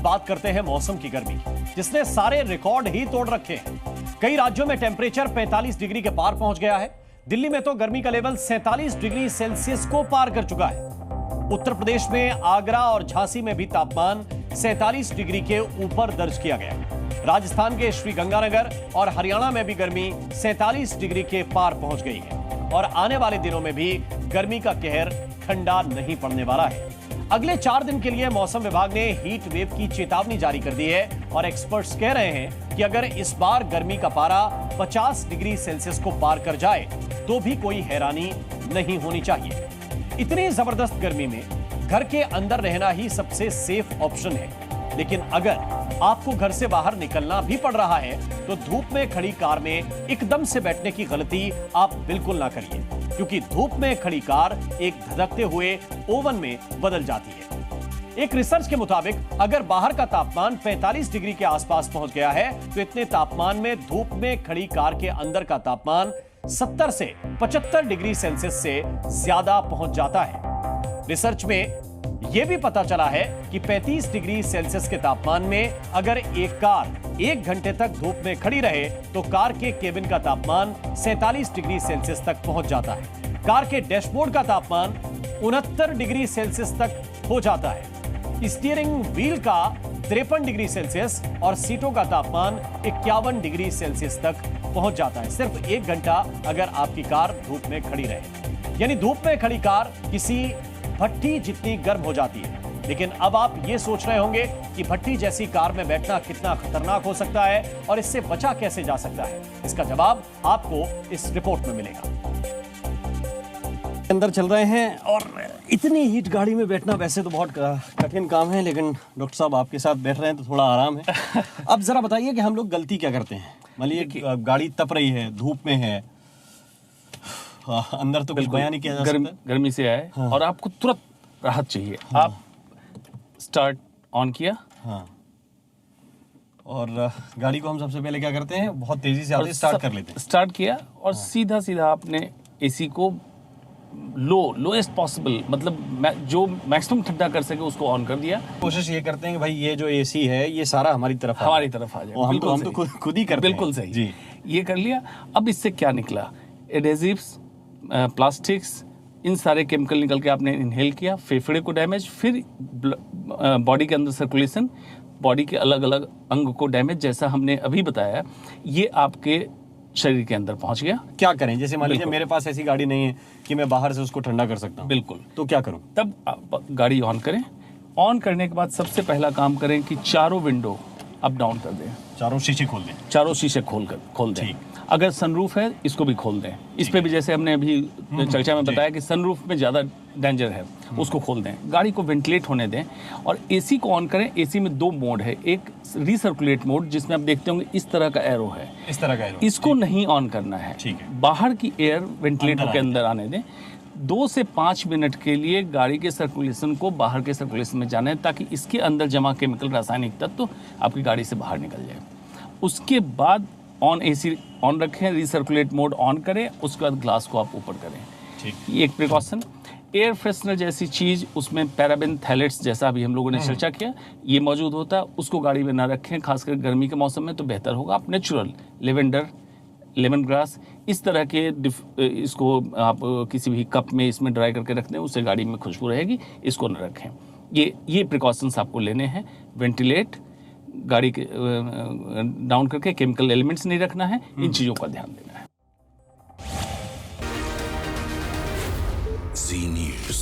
बात करते हैं मौसम की गर्मी, जिसने सारे रिकॉर्ड ही तोड़ रखे हैं। कई राज्यों में टेम्परेचर 45 डिग्री के पार पहुंच गया है। दिल्ली में तो गर्मी का लेवल 47 डिग्री सेल्सियस को पार कर चुका है। उत्तर प्रदेश में आगरा और झांसी में भी तापमान 47 डिग्री के ऊपर दर्ज किया गया। राजस्थान के श्रीगंगानगर और हरियाणा में भी गर्मी 47 डिग्री के पार पहुंच गई है और आने वाले दिनों में भी गर्मी का कहर ठंडा नहीं पड़ने वाला है। अगले 4 दिन के लिए मौसम विभाग ने हीट वेव की चेतावनी जारी कर दी है और एक्सपर्ट्स कह रहे हैं कि अगर इस बार गर्मी का पारा 50 डिग्री सेल्सियस को पार कर जाए तो भी कोई हैरानी नहीं होनी चाहिए। इतनी जबरदस्त गर्मी में घर के अंदर रहना ही सबसे सेफ ऑप्शन है, लेकिन अगर आपको घर से बाहर निकलना भी पड़ रहा है तो धूप में खड़ी कार में एकदम से बैठने की गलती आप बिल्कुल ना करिए, क्योंकि धूप में खड़ी कार एक धधकते हुए ओवन में बदल जाती है। एक रिसर्च के मुताबिक अगर बाहर का तापमान 45 डिग्री के आसपास पहुंच गया है तो इतने तापमान में धूप में खड़ी कार के अंदर का तापमान 70 से 75 डिग्री सेल्सियस से ज्यादा पहुंच जाता है। रिसर्च में यह भी पता चला है कि 35 डिग्री सेल्सियस के तापमान में अगर एक कार 1 घंटे तक धूप में खड़ी रहे तो कार के केबिन का तापमान 47 डिग्री सेल्सियस तक पहुंच जाता है। कार के डैशबोर्ड का तापमान 69 डिग्री सेल्सियस तक हो जाता है। स्टीयरिंग व्हील का 53 डिग्री सेल्सियस और सीटों का तापमान 51 डिग्री सेल्सियस तक पहुंच जाता है, सिर्फ 1 घंटा अगर आपकी कार धूप में खड़ी रहे। यानी धूप में खड़ी कार किसी भट्टी जितनी गर्म हो जाती है। लेकिन अब आप ये सोच रहे होंगे कि भट्टी जैसी कार में बैठना कितना खतरनाक हो सकता है और इससे बचा कैसे जा सकता है। इसका जवाब आपको इस रिपोर्ट में मिलेगा। अंदर चल रहे हैं और इतनी हीट गाड़ी में बैठना वैसे तो बहुत कठिन काम है, लेकिन डॉक्टर साहब आपके साथ बैठ रहे हैं तो थोड़ा आराम है। अब जरा बताइए कि हम लोग गलती क्या करते हैं। मान लीजिए गाड़ी तप रही है, धूप में है, अंदर तो कुछ बयान नहीं किया जा सकता, गर्मी से आए और आपको तुरंत राहत चाहिए। आप स्टार्ट ऑन किया और गाड़ी को हम सबसे पहले क्या करते हैं, बहुत तेजी से आते स्टार्ट कर लेते हैं। स्टार्ट किया और सीधा सीधा आपने एसी को लोएस्ट पॉसिबल, मतलब जो मैक्सिमम ठंडा कर सके उसको ऑन कर दिया। कोशिश ये करते हैं कि भाई ये जो एसी है ये सारा हमारी तरफ आ जाए। हम तो खुद ही करते हैं। बिल्कुल सही जी, ये कर लिया। अब इससे क्या निकला, एडेसिव्स, प्लास्टिक्स, इन सारे केमिकल निकल के आपने इनहेल किया, फेफड़े को डैमेज, फिर बॉडी के अंदर सर्कुलेशन, बॉडी के अलग अलग अंग को डैमेज, जैसा हमने अभी बताया, ये आपके शरीर के अंदर पहुंच गया। क्या करें, जैसे मान लीजिए मेरे पास ऐसी गाड़ी नहीं है कि मैं बाहर से उसको ठंडा कर सकता हूं, बिल्कुल, तो क्या करूं? तब आप गाड़ी ऑन करें। ऑन करने के बाद सबसे पहला काम करें कि चारों विंडो अप डाउन कर दें, चारों शीशे खोल दें। चारों शीशे खोल दें। अगर सनरूफ है इसको भी खोल दें। इस पे भी जैसे हमने अभी चर्चा में बताया कि सनरूफ में ज़्यादा डेंजर है, उसको खोल दें। गाड़ी को वेंटिलेट होने दें और एसी को ऑन करें। एसी में 2 मोड है, एक रिसर्कुलेट मोड जिसमें आप देखते होंगे इस तरह का एरो है, इस तरह का एरो, इसको नहीं ऑन करना है। ठीक है। बाहर की एयर वेंटिलेट होकर अंदर आने दें। 2 से 5 मिनट के लिए गाड़ी के सर्कुलेशन को बाहर के सर्कुलेशन में जाना है, ताकि इसके अंदर जमा केमिकल रासायनिक तत्व आपकी गाड़ी से बाहर निकल जाए। उसके बाद ऑन एसी ऑन रखें, रिसर्कुलेट मोड ऑन करें, उसके बाद ग्लास को आप ऊपर करें। ठीक, ये एक प्रिकॉशन। एयर फ्रेशनर जैसी चीज़, उसमें पैराबेन थैलेट्स जैसा अभी हम लोगों ने चर्चा किया, ये मौजूद होता है, उसको गाड़ी में ना रखें। खासकर गर्मी के मौसम में तो बेहतर होगा आप नेचुरल लेवेंडर, लेमन ग्रास, इस तरह के इसको आप किसी भी कप में इसमें ड्राई करके रख दें, उससे गाड़ी में खुशबू रहेगी। इसको न रखें। ये प्रिकॉशंस आपको लेने हैं। वेंटिलेट, गाड़ी के डाउन करके केमिकल एलिमेंट्स नहीं रखना है, इन चीज़ों का ध्यान देना है। Z News।